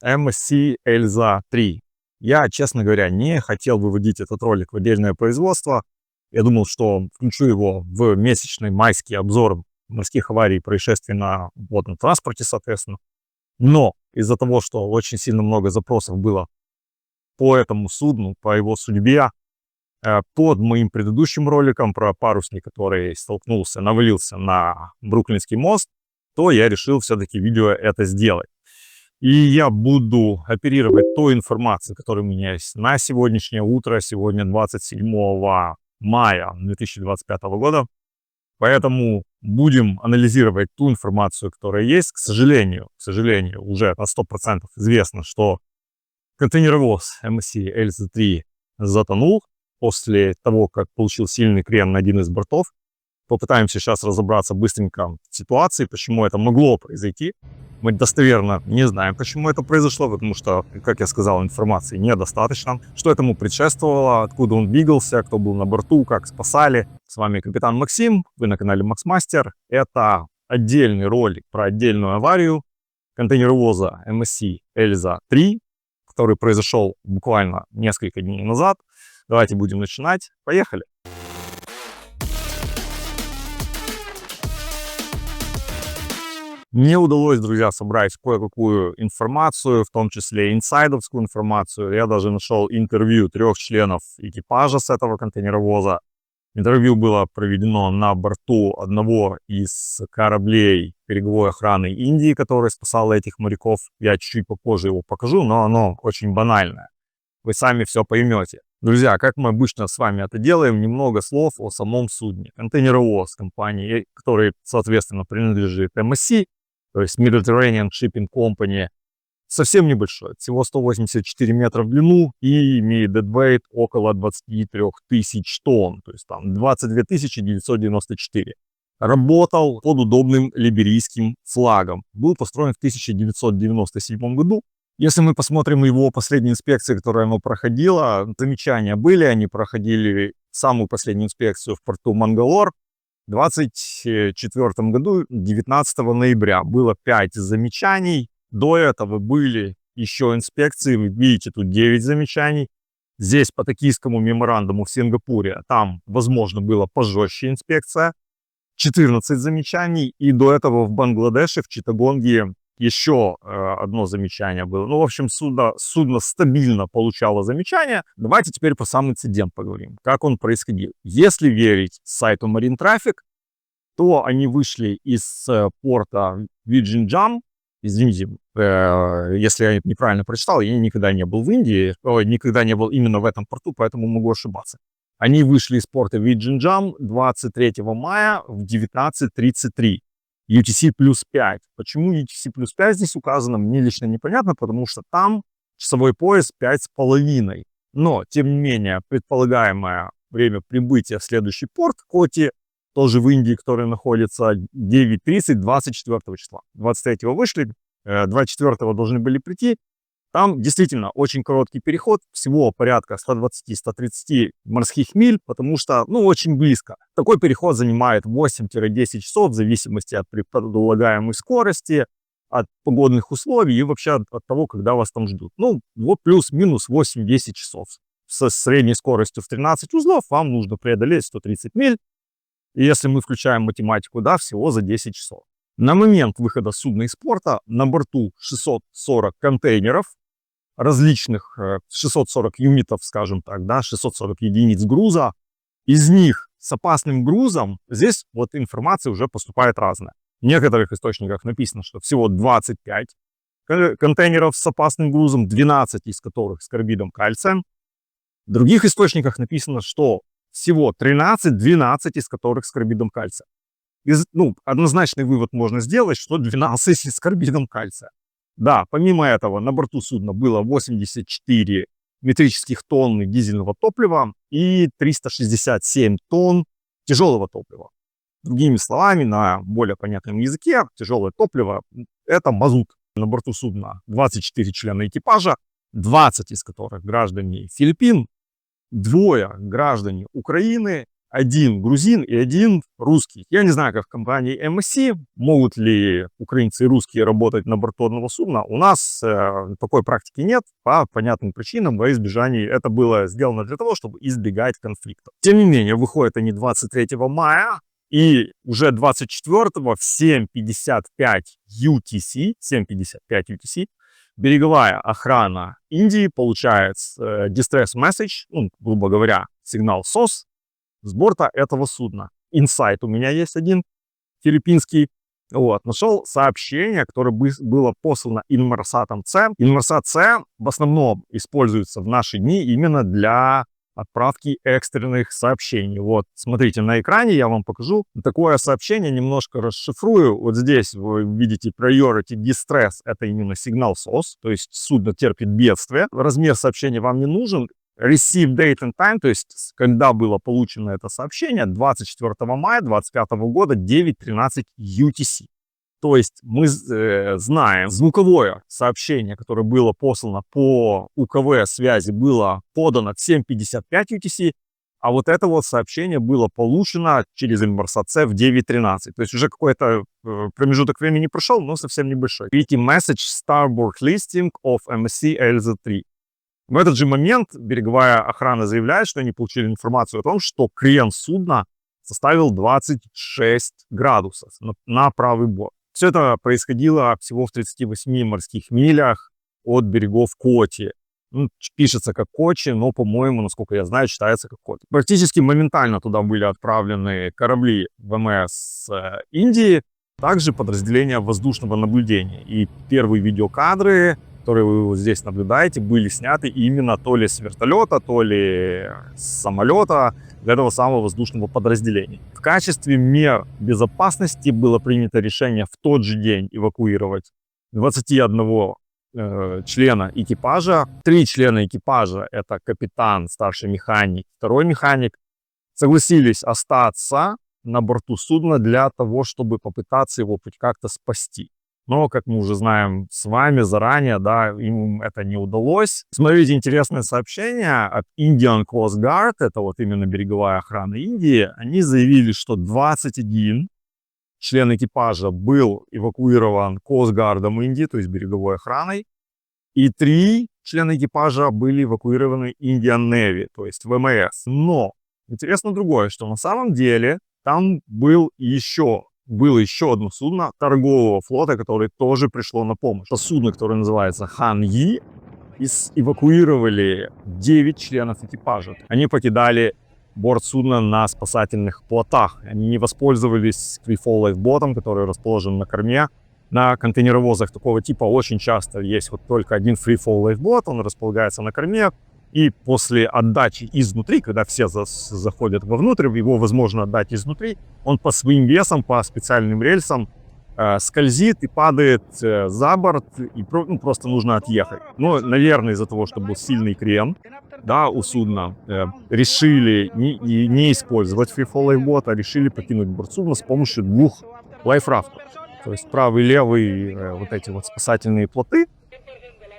MSC Эльза 3. Я, честно говоря, не хотел выводить этот ролик в отдельное производство. Я думал, что включу его в месячный майский обзор морских аварий и происшествий на водном транспорте, соответственно. Но из-за того, что очень сильно много запросов было по этому судну, по его судьбе, под моим предыдущим роликом про парусник, который навалился на Бруклинский мост, то я решил все-таки видео это сделать. И я буду оперировать той информацией, которая у меня есть на сегодняшнее утро, сегодня 27 мая 2025 года. Поэтому будем анализировать ту информацию, которая есть. К сожалению, уже на 100% известно, что контейнеровоз MSC Эльза 3 затонул после того, как получил сильный крен на один из бортов. Попытаемся сейчас разобраться быстренько в ситуации, почему это могло произойти. Мы достоверно не знаем, почему это произошло, потому что, как я сказал, информации недостаточно. Что этому предшествовало, откуда он двигался, кто был на борту, как спасали. С вами капитан Максим, вы на канале Максмастер. Это отдельный ролик про отдельную аварию контейнеровоза MSC Эльза 3, который произошел буквально несколько дней назад. Давайте будем начинать. Поехали! Мне удалось, друзья, собрать кое-какую информацию, в том числе инсайдовскую информацию. Я даже нашел интервью 3 членов экипажа с этого контейнеровоза. Интервью было проведено на борту одного из кораблей береговой охраны Индии, который спасал этих моряков. Я чуть-чуть попозже его покажу, но оно очень банальное. Вы сами все поймете. Друзья, как мы обычно с вами это делаем, немного слов о самом судне. Контейнеровоз компании, который, соответственно, принадлежит MSC, то есть Mediterranean Shipping Company, совсем небольшой, всего 184 метра в длину и имеет deadweight около 23 тысяч тонн, то есть там 22 994. Работал под удобным либерийским флагом. Был построен в 1997 году. Если мы посмотрим его последние инспекции, которые оно проходило, замечания были, они проходили самую последнюю инспекцию в порту Мангалор. В 2024 году, 19 ноября, было 5 замечаний. До этого были еще инспекции. Вы видите, тут 9 замечаний. Здесь по токийскому меморандуму в Сингапуре, там, возможно, была пожестче инспекция. 14 замечаний. И до этого в Бангладеше, в Читтагонге, еще одно замечание было. Ну, в общем, судно стабильно получало замечания. Давайте теперь про сам инцидент поговорим. Как он происходил. Если верить сайту Marine Traffic, то они вышли из порта Виджинджам. Извините, если я неправильно прочитал, я никогда не был в Индии, никогда не был именно в этом порту, поэтому могу ошибаться. Они вышли из порта Виджинджам 23 мая в 19:33. UTC плюс 5. Почему UTC плюс 5 здесь указано, мне лично непонятно, потому что там часовой пояс 5,5. Но, тем не менее, предполагаемое время прибытия в следующий порт, Коти, тоже в Индии, который находится 9:30 24 числа. 23 вышли, 24 должны были прийти. Там действительно очень короткий переход, всего порядка 120-130 морских миль, потому что, ну, очень близко. Такой переход занимает 8-10 часов в зависимости от предполагаемой скорости, от погодных условий и вообще от того, когда вас там ждут. Ну, вот плюс-минус 8-10 часов. Со средней скоростью в 13 узлов вам нужно преодолеть 130 миль. И если мы включаем математику, да, всего за 10 часов. На момент выхода судна из порта на борту 640 контейнеров, различных 640 юнитов, скажем так, да, 640 единиц груза. Из них с опасным грузом, здесь вот информация уже поступает разная. В некоторых источниках написано, что всего 25 контейнеров с опасным грузом, 12 из которых с карбидом кальция. В других источниках написано, что всего 13-12 из которых с карбидом кальция. Однозначный вывод можно сделать, что 12 с карбидом кальция. Да, помимо этого, на борту судна было 84 метрических тонны дизельного топлива и 367 тонн тяжелого топлива. Другими словами, на более понятном языке, тяжелое топливо – это мазут. На борту судна 24 члена экипажа, 20 из которых граждане Филиппин, 2 граждане Украины один грузин и один русский. Я не знаю, как в компании MSC, могут ли украинцы и русские работать на борту одного судна. У нас такой практики нет по понятным причинам, во избежании. Это было сделано для того, чтобы избегать конфликтов. Тем не менее, выходят они 23 мая, и уже 24-го в 7:55 UTC, береговая охрана Индии получает distress message, ну, грубо говоря, сигнал SOS с борта этого судна. Инсайт у меня есть один, филиппинский. Вот, нашел сообщение, которое было послано Inmarsat C. Inmarsat C в основном используется в наши дни именно для отправки экстренных сообщений. Вот, смотрите, на экране я вам покажу такое сообщение, немножко расшифрую. Вот здесь вы видите Priority Distress, это именно сигнал SOS, то есть судно терпит бедствие. Размер сообщения вам не нужен. Receive date and time, то есть когда было получено это сообщение, 24 мая 2025 года, 9:13 UTC. То есть мы знаем, звуковое сообщение, которое было послано по УКВ связи, было подано в 7:55 UTC, а вот это вот сообщение было получено через Inmarsat C в 9:13. То есть уже какой-то промежуток времени прошел, но совсем небольшой. Видите, message starboard listing of MSC LZ3. В этот же момент береговая охрана заявляет, что они получили информацию о том, что крен судна составил 26 градусов на правый борт. Все это происходило всего в 38 морских милях от берегов Коти. Ну, пишется как Кочи, но, по-моему, насколько я знаю, читается как Коти. Практически моментально туда были отправлены корабли ВМС Индии, также подразделения воздушного наблюдения. И первые видеокадры, которые вы вот здесь наблюдаете, были сняты именно то ли с вертолета, то ли с самолета для этого самого воздушного подразделения. В качестве мер безопасности было принято решение в тот же день эвакуировать 21 члена экипажа. 3 члена экипажа, это капитан, старший механик, второй механик, согласились остаться на борту судна для того, чтобы попытаться его хоть как-то спасти. Но, как мы уже знаем с вами заранее, да, им это не удалось. Смотрите, интересное сообщение от Indian Coast Guard, это вот именно береговая охрана Индии. Они заявили, что 21 член экипажа был эвакуирован Coast Guard Индии, то есть береговой охраной, и 3 члена экипажа были эвакуированы Indian Navy, то есть ВМС. Но интересно другое, что на самом деле там было еще одно судно торгового флота, которое тоже пришло на помощь. Это судно, которое называется Хан Yi, и эвакуировали 9 членов экипажа. Они покидали борт судна на спасательных плотах. Они не воспользовались Free-Fall Lifeboat'ом, который расположен на корме. На контейнеровозах такого типа очень часто есть вот только один Free-Fall Lifeboat, он располагается на корме. И после отдачи изнутри, когда все заходят вовнутрь, его возможно отдать изнутри, он по своим весам, по специальным рельсам скользит и падает за борт, и просто нужно отъехать. Но, наверное, из-за того, что был сильный крен, да, у судна, решили не использовать Free-Fall Lifeboat, а решили покинуть борт судна с помощью 2 лайфрафтов. То есть правый и левый вот эти вот спасательные плоты.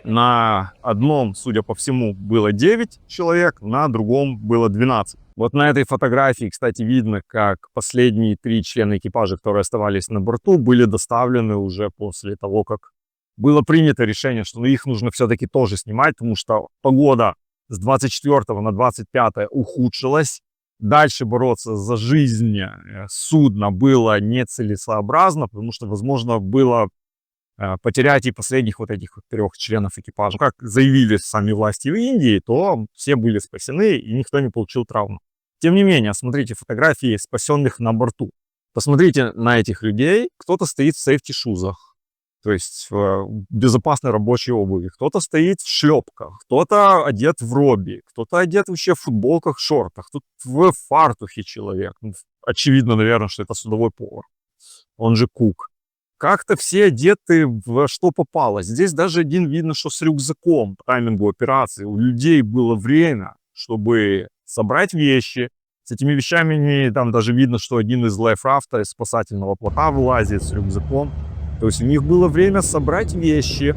На одном, судя по всему, было 9 человек, на другом было 12. Вот на этой фотографии, кстати, видно, как последние 3 члена экипажа, которые оставались на борту, были доставлены уже после того, как было принято решение, что их нужно все-таки тоже снимать, потому что погода с 24 на 25 ухудшилась. Дальше бороться за жизнь судна было нецелесообразно, потому что, возможно, было потерять и последних вот этих вот 3 членов экипажа. Как заявили сами власти в Индии, то все были спасены и никто не получил травму. Тем не менее, смотрите фотографии спасенных на борту. Посмотрите на этих людей. Кто-то стоит в сейфти-шузах, то есть в безопасной рабочей обуви. Кто-то стоит в шлепках, кто-то одет в робби, кто-то одет вообще в футболках, шортах, тут в фартухе человек. Очевидно, наверное, что это судовой повар, он же кук. Как-то все одеты во что попало. Здесь даже один видно, что с рюкзаком по таймингу операции. У людей было время, чтобы собрать вещи. С этими вещами там даже видно, что один из лайфрафта, из спасательного плота вылазит с рюкзаком. То есть у них было время собрать вещи,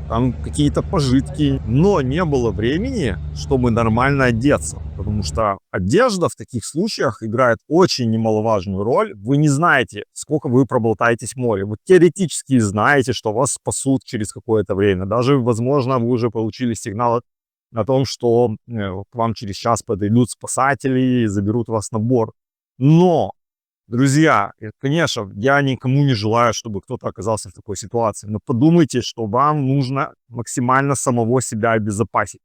там какие-то пожитки, но не было времени, чтобы нормально одеться, потому что одежда в таких случаях играет очень немаловажную роль. Вы не знаете, сколько вы проболтаетесь в море. Вы теоретически знаете, что вас спасут через какое-то время. Даже, возможно, вы уже получили сигнал о том, что к вам через час подойдут спасатели и заберут вас на борт. Но, друзья, конечно, я никому не желаю, чтобы кто-то оказался в такой ситуации, но подумайте, что вам нужно максимально самого себя обезопасить.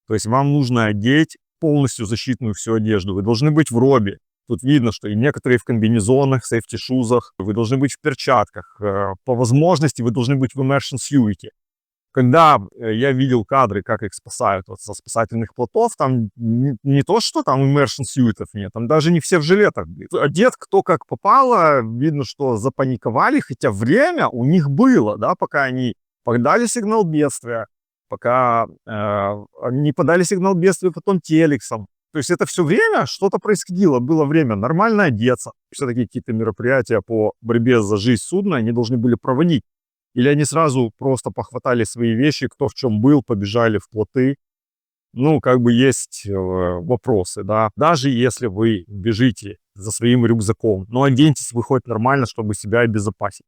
То есть вам нужно одеть полностью защитную всю одежду. Вы должны быть в робе. Тут видно, что и некоторые в комбинезонах, сейфти-шузах. Вы должны быть в перчатках. По возможности вы должны быть в immersion suite. Когда я видел кадры, как их спасают вот со спасательных плотов, там не то, что там immersion сьютов нет, там даже не все в жилетах. Одет кто как попало, видно, что запаниковали, хотя время у них было, да, пока они подали сигнал бедствия, пока не подали сигнал бедствия потом телексом. То есть это все время что-то происходило, было время нормально одеться. Все-таки какие-то мероприятия по борьбе за жизнь судна они должны были проводить. Или они сразу просто похватали свои вещи, кто в чем был, побежали в плоты. Ну, как бы есть вопросы, да. Даже если вы бежите за своим рюкзаком, но оденьтесь вы хоть нормально, чтобы себя обезопасить.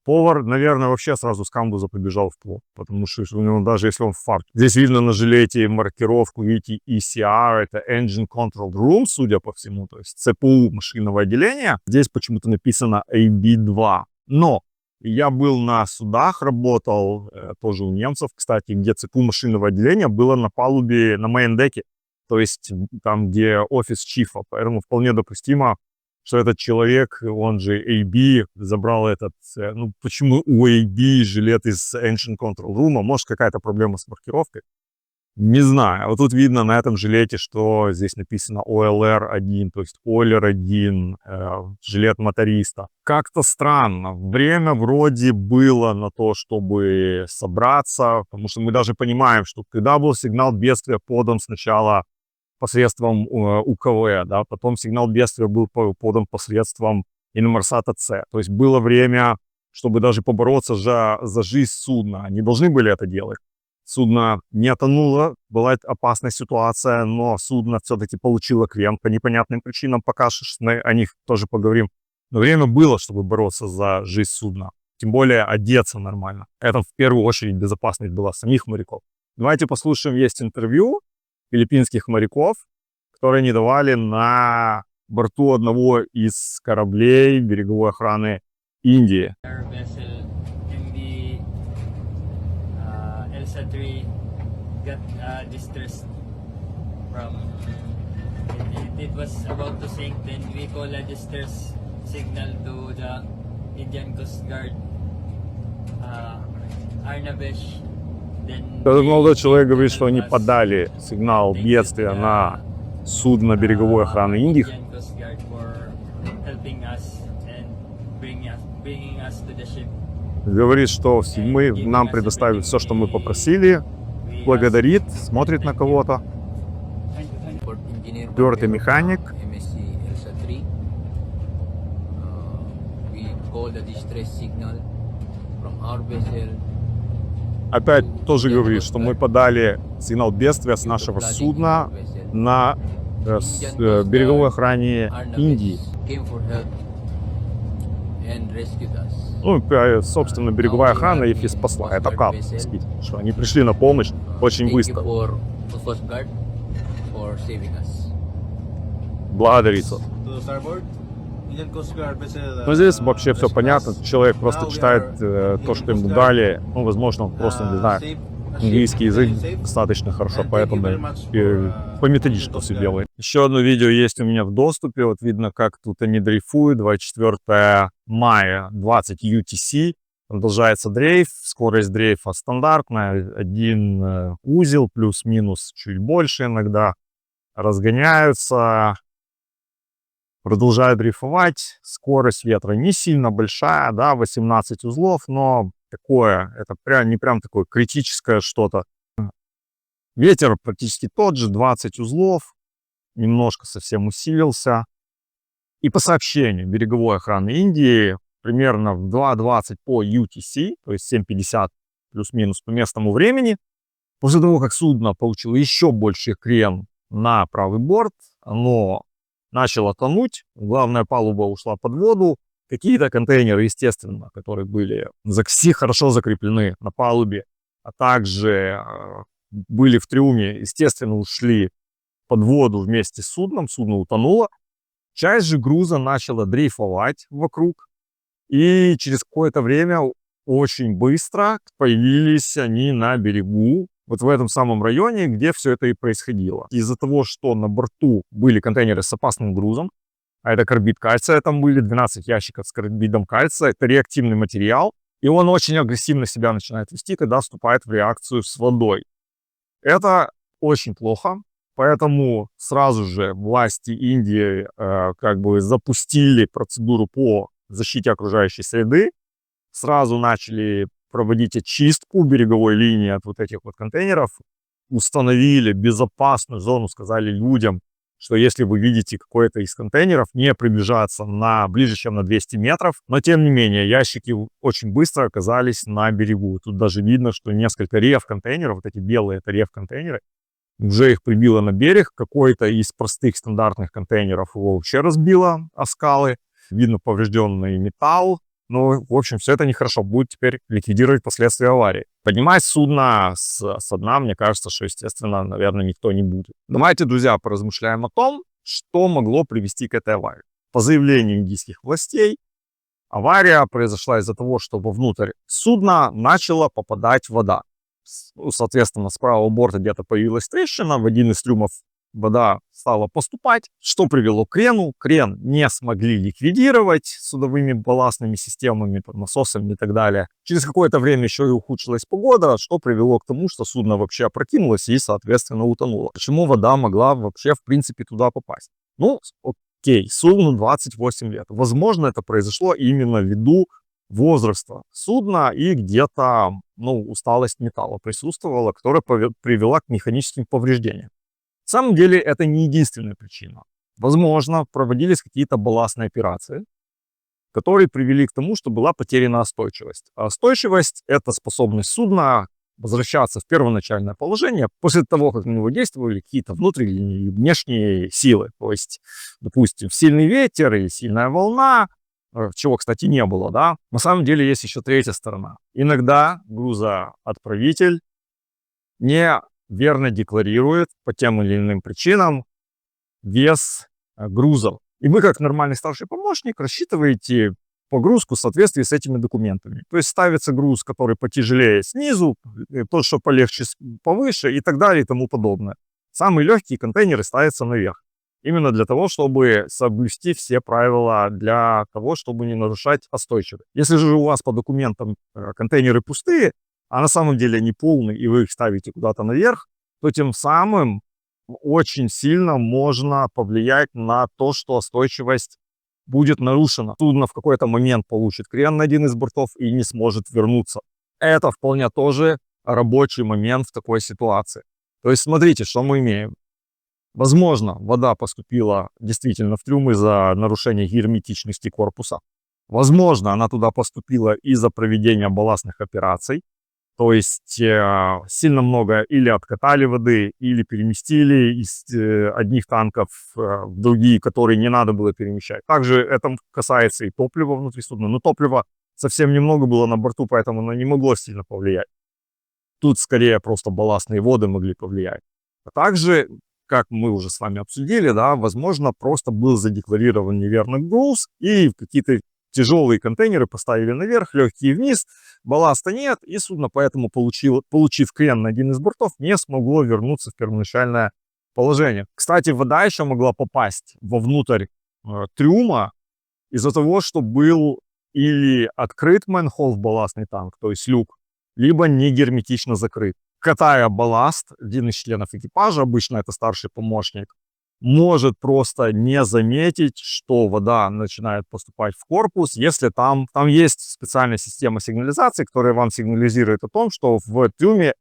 Повар, наверное, вообще сразу с камбуза побежал в плот, потому что у него даже если он в фарте. Здесь видно на жилете маркировку, видите, ECR, это Engine Control Room, судя по всему, то есть ЦПУ машинного отделения. Здесь почему-то написано AB2. Но я был на судах, работал тоже у немцев, кстати, где ЦПУ машинного отделения было на палубе, на мейн-деке, то есть там, где офис чифа. Поэтому вполне допустимо, что этот человек, он же AB, забрал этот... Ну, почему у AB жилет из Engine Control Room? Может, какая-то проблема с маркировкой? Не знаю. Вот тут видно на этом жилете, что здесь написано OLR-1, то есть Oiler-1, жилет моториста. Как-то странно. Время вроде было на то, чтобы собраться, потому что мы даже понимаем, что когда был сигнал бедствия подан сначала посредством УКВ, да, потом сигнал бедствия был подан посредством Инмарсата С. То есть было время, чтобы даже побороться за жизнь судна. Они должны были это делать. Судно не тонуло, была опасная ситуация, но судно все-таки получило крен по непонятным причинам, пока о них тоже поговорим. Но время было, чтобы бороться за жизнь судна. Тем более одеться нормально. Это в первую очередь безопасность была самих моряков. Давайте послушаем, есть интервью филиппинских моряков, которые они давали на борту одного из кораблей береговой охраны Индии. Elsa 3 got distressed from it was about to sink, then we call a distress signal to the Indian Coast Guard, Arnabesh. Этот молодой человек говорит, что они подали сигнал бедствия на судно береговой охраны Индии. Говорит, что нам предоставят все, что мы попросили, благодарит, смотрит на кого-то. Четвертый механик. Опять тоже говорит, что мы подали сигнал бедствия с нашего судна на береговой охране Индии. Ну, собственно, береговая охрана их и спасла. Это как, что они пришли на помощь очень быстро. Благодарится. Но здесь вообще все понятно. Человек просто читает то, что ему дали. Ну, возможно, он просто не знает английский язык достаточно хорошо, поэтому по методичке все делает. Еще одно видео есть у меня в доступе. Вот видно, как тут они дрейфуют. 24 мая, 20 UTC. Продолжается дрейф. Скорость дрейфа стандартная. Один узел, плюс-минус чуть больше иногда. Разгоняются. Продолжают дрейфовать. Скорость ветра не сильно большая, да, 18 узлов, но такое, это прям не прям такое критическое что-то. Ветер практически тот же, 20 узлов, немножко совсем усилился. И по сообщению береговой охраны Индии, примерно в 2:20 по UTC, то есть 7:50 плюс-минус по местному времени. После того, как судно получило еще больший крен на правый борт, оно начало тонуть, главная палуба ушла под воду. Какие-то контейнеры, естественно, которые были хорошо закреплены на палубе, а также были в трюме, естественно, ушли под воду вместе с судном, судно утонуло. Часть же груза начала дрейфовать вокруг, и через какое-то время очень быстро появились они на берегу, вот в этом самом районе, где все это и происходило. Из-за того, что на борту были контейнеры с опасным грузом, а это карбид кальция, там были 12 ящиков с карбидом кальция, это реактивный материал, и он очень агрессивно себя начинает вести, когда вступает в реакцию с водой. Это очень плохо, поэтому сразу же власти Индии запустили процедуру по защите окружающей среды, сразу начали проводить очистку береговой линии от вот этих вот контейнеров, установили безопасную зону, сказали людям, что если вы видите какой-то из контейнеров, не приближаться ближе, чем на 200 метров. Но, тем не менее, ящики очень быстро оказались на берегу. Тут даже видно, что несколько реф-контейнеров, вот эти белые, это реф-контейнеры, уже их прибило на берег. Какой-то из простых стандартных контейнеров его вообще разбило о скалы. Видно поврежденный металл. Ну, в общем, все это нехорошо. Будет теперь ликвидировать последствия аварии. Поднимать судно со дна, мне кажется, что, естественно, наверное, никто не будет. Давайте, друзья, поразмышляем о том, что могло привести к этой аварии. По заявлению индийских властей, авария произошла из-за того, что вовнутрь судна начала попадать вода. Соответственно, с правого борта где-то появилась трещина, в один из трюмов вода стала поступать, что привело к крену. Крен не смогли ликвидировать судовыми балластными системами, насосами и так далее. Через какое-то время еще и ухудшилась погода, что привело к тому, что судно вообще опрокинулось и, соответственно, утонуло. Почему вода могла вообще, в принципе, туда попасть? Ну, окей, судну 28 лет. Возможно, это произошло именно ввиду возраста судна и где-то, усталость металла присутствовала, которая привела к механическим повреждениям. На самом деле это не единственная причина. Возможно, проводились какие-то балластные операции, которые привели к тому, что была потеряна устойчивость. А устойчивость – это способность судна возвращаться в первоначальное положение после того, как на него действовали какие-то внутренние и внешние силы. То есть, допустим, сильный ветер или сильная волна, чего, кстати, не было, да. На самом деле есть еще третья сторона. Иногда грузоотправитель неверно декларирует по тем или иным причинам вес грузов. И вы, как нормальный старший помощник, рассчитываете погрузку в соответствии с этими документами. То есть ставится груз, который потяжелее снизу, тот, что полегче повыше и так далее и тому подобное. Самые легкие контейнеры ставятся наверх. Именно для того, чтобы соблюсти все правила, для того, чтобы не нарушать устойчивость. Если же у вас по документам контейнеры пустые, а на самом деле они полные, и вы их ставите куда-то наверх, то тем самым очень сильно можно повлиять на то, что устойчивость будет нарушена. Судно в какой-то момент получит крен на один из бортов и не сможет вернуться. Это вполне тоже рабочий момент в такой ситуации. То есть смотрите, что мы имеем. Возможно, вода поступила действительно в трюм из-за нарушения герметичности корпуса. Возможно, она туда поступила из-за проведения балластных операций. То есть сильно много или откатали воды, или переместили из одних танков в другие, которые не надо было перемещать. Также это касается и топлива внутри судна. Но топлива совсем немного было на борту, поэтому оно не могло сильно повлиять. Тут скорее просто балластные воды могли повлиять. А также, как мы уже с вами обсудили, да, возможно, просто был задекларирован неверный груз, и какие-то тяжелые контейнеры поставили наверх, легкие вниз, балласта нет, и судно поэтому, получив крен на один из бортов, не смогло вернуться в первоначальное положение. Кстати, вода еще могла попасть вовнутрь трюма из-за того, что был или открыт манхол в балластный танк, то есть люк, либо не герметично закрыт. Катая балласт, один из членов экипажа, обычно это старший помощник, может просто не заметить, что вода начинает поступать в корпус, если там есть специальная система сигнализации, которая вам сигнализирует о том, что в трюме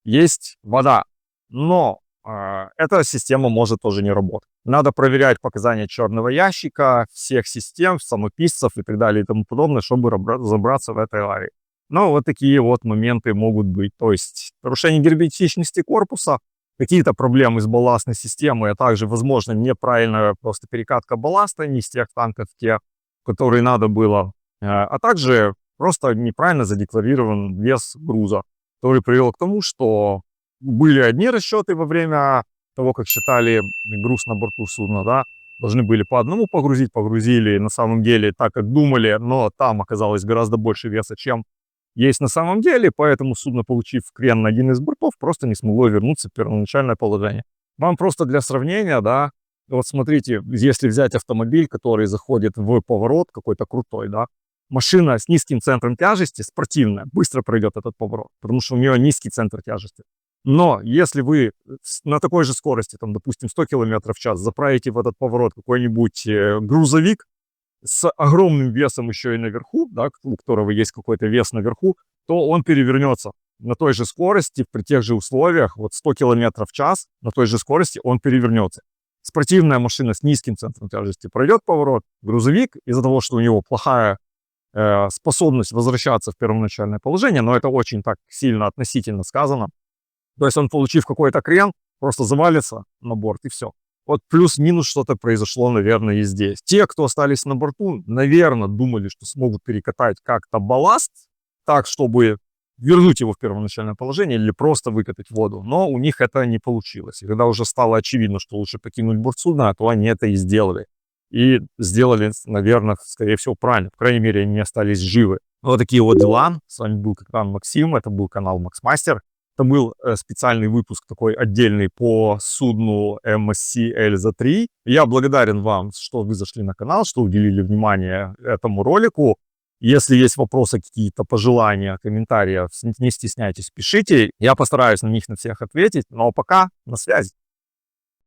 есть вода. Но эта система может тоже не работать. Надо проверять показания черного ящика, всех систем, самописцев и так далее и тому подобное, чтобы разобраться в этой аварии. Но вот такие вот моменты могут быть. То есть нарушение герметичности корпуса, какие-то проблемы с балластной системой, а также, возможно, неправильная просто перекатка балласта не с тех танков, те, которые надо было, а также просто неправильно задекларирован вес груза, который привел к тому, что были одни расчеты во время того, как считали груз на борту судна, да, должны были по одному погрузить, погрузили на самом деле так, как думали, но там оказалось гораздо больше веса, чем есть на самом деле, поэтому судно, получив крен на один из бортов, просто не смогло вернуться в первоначальное положение. Вам просто для сравнения, да, вот смотрите, если взять автомобиль, который заходит в поворот какой-то крутой, да, машина с низким центром тяжести, спортивная, быстро пройдет этот поворот, потому что у нее низкий центр тяжести. Но если вы на такой же скорости, там, допустим, 100 км в час, заправите в этот поворот какой-нибудь грузовик с огромным весом еще и наверху, да, у которого есть какой-то вес наверху, то он перевернется на той же скорости, при тех же условиях, вот 100 км в час, на той же скорости он перевернется. Спортивная машина с низким центром тяжести пройдет поворот, грузовик из-за того, что у него плохая способность возвращаться в первоначальное положение, но это очень так сильно относительно сказано. То есть он, получив какой-то крен, просто завалится на борт и все. Вот плюс-минус что-то произошло, наверное, и здесь. Те, кто остались на борту, наверное, думали, что смогут перекатать как-то балласт так, чтобы вернуть его в первоначальное положение или просто выкатать в воду. Но у них это не получилось. И когда уже стало очевидно, что лучше покинуть борт судна, то они это и сделали. И сделали, наверное, скорее всего, правильно. По крайней мере, они остались живы. Вот такие вот дела. С вами был капитан Максим. Это был канал Максмастер. Это был специальный выпуск такой отдельный по судну MSC Elza 3. Я благодарен вам, что вы зашли на канал, что уделили внимание этому ролику. Если есть вопросы, какие-то пожелания, комментарии, не стесняйтесь, пишите. Я постараюсь на них на всех ответить. Но пока на связи.